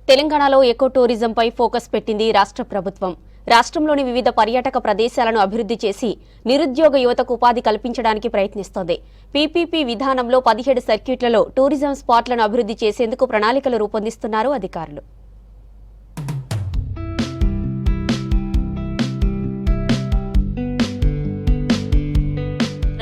తెలంగాణలో echo టూరిజంపై focus పెట్టింది రాష్ట్ర ప్రభుత్వం. రాష్ట్రంలోని వివిధ పర్యాటక ప్రదేశాలను అభివృద్ధి చేసి నిరుద్యోగ యువతకు ఉపాధి కల్పించడానికి ప్రయత్నిస్తోంది. పీపీపీ విధానంలో 17 సర్క్యూట్లలో టూరిజం స్పాట్లను అభివృద్ధి చేసేందుకు ప్రణాళికలు రూపొందిస్తున్నారు అధికారులు.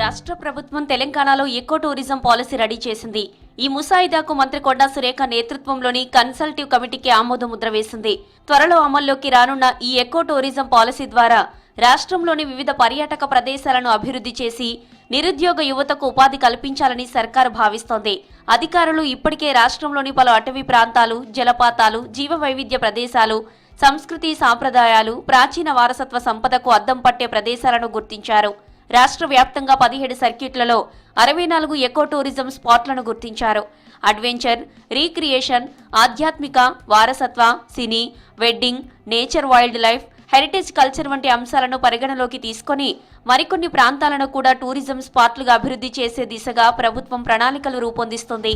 రాష్ట్ర ప్రభుత్వం తెలంగాణలో ఎకో టూరిజం పాలసీ రెడీ చేసింది. ఈ ముసాయిదాకు మంత్రి కొండా సురేఖ నేతృత్వంలోని కన్సల్టివ్ కమిటీకి ఆమోద ముద్ర వేసింది. త్వరలో అమల్లోకి రానున్న ఈ ఎకో టూరిజం పాలసీ ద్వారా రాష్ట్రంలోని వివిధ పర్యాటక ప్రదేశాలను అభివృద్ధి చేసి నిరుద్యోగ యువతకు ఉపాధి కల్పించాలని సర్కారు భావిస్తోంది. అధికారులు ఇప్పటికే రాష్ట్రంలోని పలు అటవీ ప్రాంతాలు, జలపాతాలు, జీవ వైవిధ్య ప్రదేశాలు, సంస్కృతి సాంప్రదాయాలు, ప్రాచీన వారసత్వ సంపదకు అద్దం పట్టే ప్రదేశాలను గుర్తించారు. రాష్ట్ర వ్యాప్తంగా 17 సర్క్యూట్లలో 64 ఎకో టూరిజం స్పాట్లను గుర్తించారు. అడ్వెంచర్, రీక్రియేషన్, ఆధ్యాత్మిక, వారసత్వ, సినీ, wedding, nature, wild life, heritage culture వంటి అంశాలను పరిగణలోకి తీసుకుని మరికొన్ని ప్రాంతాలను కూడా టూరిజం స్పాట్లుగా అభివృద్ధి చేసే దిశగా ప్రభుత్వం ప్రణాళికలు రూపొందిస్తుంది.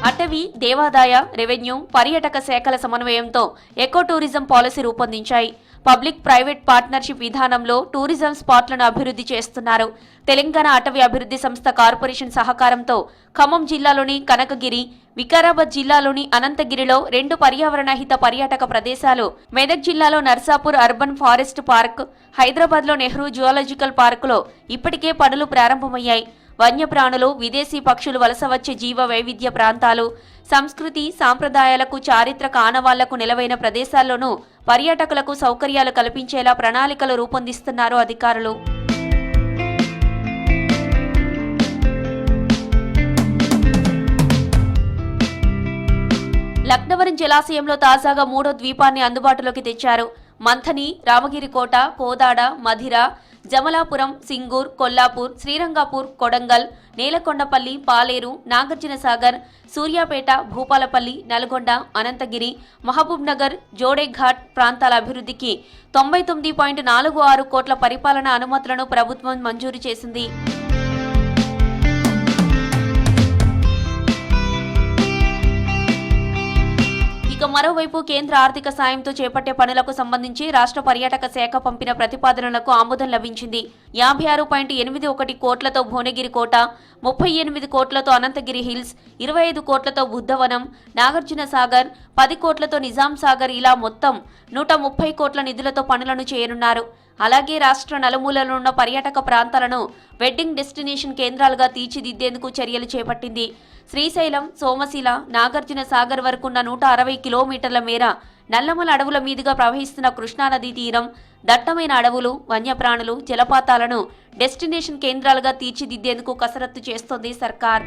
అటవీ, దేవాదాయ, రెవెన్యూ, పర్యాటక శాఖల సమన్వయంతో ఎకో టూరిజం పాలసీ రూపొందించాయి. పబ్లిక్ ప్రైవేట్ పార్ట్నర్షిప్ విధానంలో టూరిజం స్పాట్లను అభివృద్ధి చేస్తున్నారు. తెలంగాణ అటవీ అభివృద్ధి సంస్థ కార్పొరేషన్ సహకారంతో ఖమ్మం జిల్లాలోని కనకగిరి, వికారాబాద్ జిల్లాలోని అనంతగిరిలో 2 పర్యావరణహిత పర్యాటక ప్రదేశాలు, మెదక్ జిల్లాలో నర్సాపూర్ అర్బన్ ఫారెస్ట్ పార్క్, హైదరాబాద్లో నెహ్రూ జువాలజికల్ పార్కులో ఇప్పటికే పనులు ప్రారంభమయ్యాయి. వన్యప్రాణులు, విదేశీ పక్షులు వలస వచ్చే జీవ వైవిధ్య ప్రాంతాలు, సంస్కృతి సాంప్రదాయాలకు, చారిత్రక ఆనవాళ్లకు నెలవైన ప్రదేశాల్లోనూ పర్యాటకులకు సౌకర్యాలు కల్పించేలా ప్రణాళికలు రూపొందిస్తున్నారు అధికారులు. లక్నవరం జలాశయంలో తాజాగా 3వ ద్వీపాన్ని అందుబాటులోకి తెచ్చారు. మంథని, రామగిరి కోట, కోదాడ, మధిర, జమలాపురం, సింగూర్, కొల్లాపూర్, శ్రీరంగపూర్, కొడంగల్, నేలకొండపల్లి, పాలేరు, నాగార్జునసాగర్, సూర్యాపేట, భూపాలపల్లి, నల్గొండ, అనంతగిరి, మహబూబ్ నగర్, జోడేఘాట్ ప్రాంతాల అభివృద్ధికి 99.46 కోట్ల పరిపాలనా అనుమతులను ప్రభుత్వం మంజూరు చేసింది. ఇక మరోవైపు కేంద్ర ఆర్థిక సాయంతో చేపట్టే పనులకు సంబంధించి రాష్ట్ర పర్యాటక శాఖ పంపిన ప్రతిపాదనలకు ఆమోదం లభించింది. 56.81 కోట్లతో భువనగిరి కోట, 38 కోట్లతో అనంతగిరి హిల్స్, 25 కోట్లతో బుద్ధవనం, నాగార్జున సాగర్, 10 కోట్లతో నిజాం సాగర్ ఇలా మొత్తం 130 కోట్ల నిధులతో పనులను చేయనున్నారు. అలాగే రాష్ట్ర నలుమూలలో ఉన్న పర్యాటక ప్రాంతాలను వెడ్డింగ్ డెస్టినేషన్ కేంద్రాలుగా తీర్చిదిద్దేందుకు చర్యలు చేపట్టింది. శ్రీశైలం, సోమశిల, నాగార్జున సాగర్ వరకున్న 160 కిలోమీటర్ల మేర నల్లమల అడవుల మీదుగా ప్రవహిస్తున్న కృష్ణానదీ తీరం, దట్టమైన అడవులు, వన్యప్రాణులు, జలపాతాలను డెస్టినేషన్ కేంద్రాలుగా తీర్చిదిద్దేందుకు కసరత్తు చేస్తోంది సర్కార్.